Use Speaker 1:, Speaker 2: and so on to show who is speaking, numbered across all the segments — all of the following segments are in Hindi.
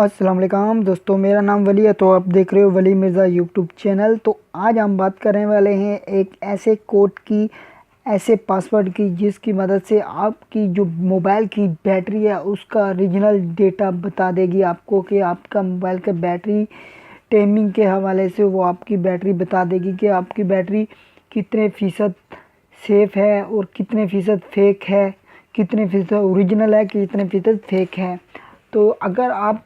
Speaker 1: अस्सलाम वालेकुम दोस्तों, मेरा नाम वली है। तो आप देख रहे हो वली मिर्ज़ा यूट्यूब चैनल। तो आज हम बात करने वाले हैं एक ऐसे कोड की, ऐसे पासवर्ड की जिसकी मदद से आपकी जो मोबाइल की बैटरी है उसका ओरिजिनल डेटा बता देगी आपको कि आपका मोबाइल का बैटरी टाइमिंग के हवाले से वो आपकी बैटरी बता देगी कि आपकी बैटरी कितने फ़ीसद सेफ़ है और कितने फ़ीसद फेक है, कितने फ़ीसद ओरिजिनल है, कितने फ़ीसद फेक है। तो अगर आप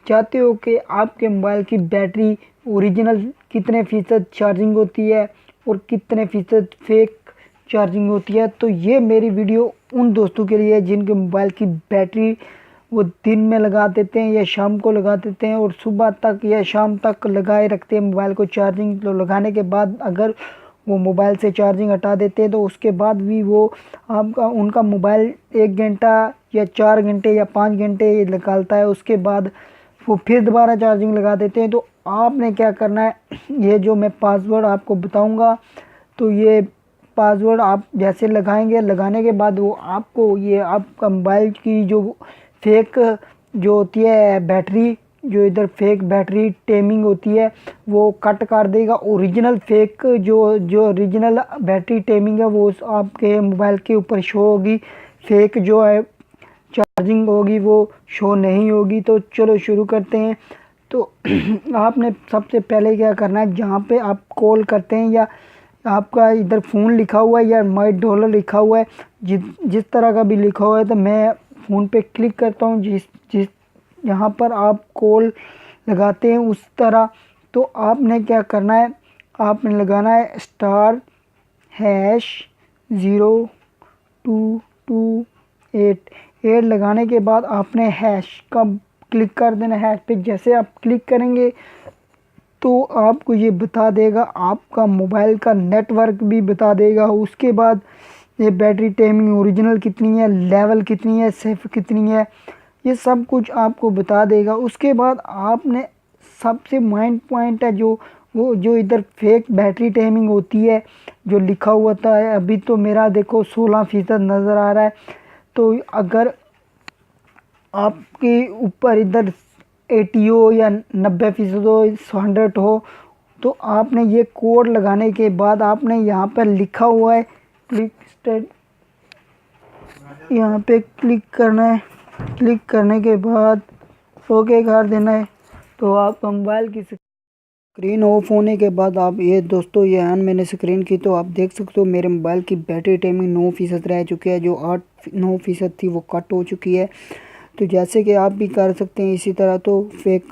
Speaker 1: चाहते हो कि आपके मोबाइल की बैटरी ओरिजिनल कितने फ़ीसद चार्जिंग होती है और कितने फ़ीसद फेक चार्जिंग होती है, तो ये मेरी वीडियो उन दोस्तों के लिए है जिनके मोबाइल की बैटरी वो दिन में लगा देते हैं या शाम को लगा देते हैं और सुबह तक या शाम तक लगाए रखते हैं मोबाइल को चार्जिंग। तो लगाने के बाद अगर वो मोबाइल से चार्जिंग हटा देते हैं तो उसके बाद भी वो आपका उनका मोबाइल 1 घंटा या 4 घंटे या 5 घंटे निकालता है, उसके बाद वो फिर दोबारा चार्जिंग लगा देते हैं। तो आपने क्या करना है, ये जो मैं पासवर्ड आपको बताऊंगा, तो ये पासवर्ड आप जैसे लगाएंगे, लगाने के बाद वो आपको ये आपका मोबाइल की जो फेक जो होती है बैटरी, जो इधर फेक बैटरी टाइमिंग होती है वो कट कर देगा। ओरिजिनल फेक जो जो ओरिजिनल बैटरी टाइमिंग है वो आपके मोबाइल के ऊपर शो होगी, फेक जो है चार्जिंग होगी वो शो नहीं होगी। तो चलो शुरू करते हैं। तो आपने सबसे पहले क्या करना है, जहाँ पे आप कॉल करते हैं या आपका इधर फ़ोन लिखा हुआ है या माई डॉलर लिखा हुआ है, जिस तरह का भी लिखा हुआ है, तो मैं फ़ोन पे क्लिक करता हूँ जिस जिस यहाँ पर आप कॉल लगाते हैं उस तरह। तो आपने क्या करना है, आपने लगाना है *#0228 लगाने के बाद आपने हैश का क्लिक कर देना। हैश पे जैसे आप क्लिक करेंगे तो आपको ये बता देगा, आपका मोबाइल का नेटवर्क भी बता देगा। उसके बाद ये बैटरी टाइमिंग ओरिजिनल कितनी है, लेवल कितनी है, सेफ कितनी है, ये सब कुछ आपको बता देगा। उसके बाद आपने सबसे मेन पॉइंट है जो वो जो इधर फेक बैटरी टाइमिंग होती है जो लिखा हुआ था, अभी तो मेरा देखो 16% नज़र आ रहा है। तो अगर आपके ऊपर इधर 80 हो या 90% हो, 100 हो, तो आपने ये कोड लगाने के बाद आपने यहाँ पर लिखा हुआ है क्लिक स्टेट, यहाँ पे क्लिक करना है। क्लिक करने के बाद ओके कर देना है। तो आपका मोबाइल की स्क्रीन ऑफ होने के बाद आप ये दोस्तों ये ऑन मैंने स्क्रीन की, तो आप देख सकते हो मेरे मोबाइल की बैटरी टाइमिंग 9% रह चुकी है, जो 9% थी वो कट हो चुकी है। तो जैसे कि आप भी कर सकते हैं इसी तरह, तो फेक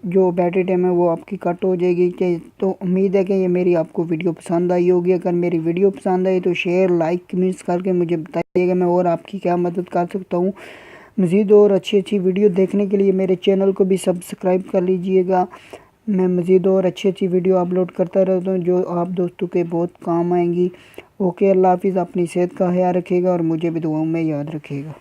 Speaker 1: जो बैटरी टाइम है वो आपकी कट हो जाएगी। तो उम्मीद है कि ये मेरी आपको वीडियो पसंद आई होगी। अगर मेरी वीडियो पसंद आई तो शेयर लाइक कमेंट्स करके मुझे बताइएगा मैं और आपकी क्या मदद कर सकता हूँ। मज़ीद और अच्छी वीडियो देखने के लिए मेरे चैनल को भी सब्सक्राइब कर लीजिएगा। मैं मज़ीद और अच्छी वीडियो अपलोड करता रहता हूँ जो आप दोस्तों के बहुत काम आएंगी। ओके, अल्लाह हाफिज़। अपनी सेहत का ख्याल रखिएगा और मुझे भी दुआओं में याद रखिएगा।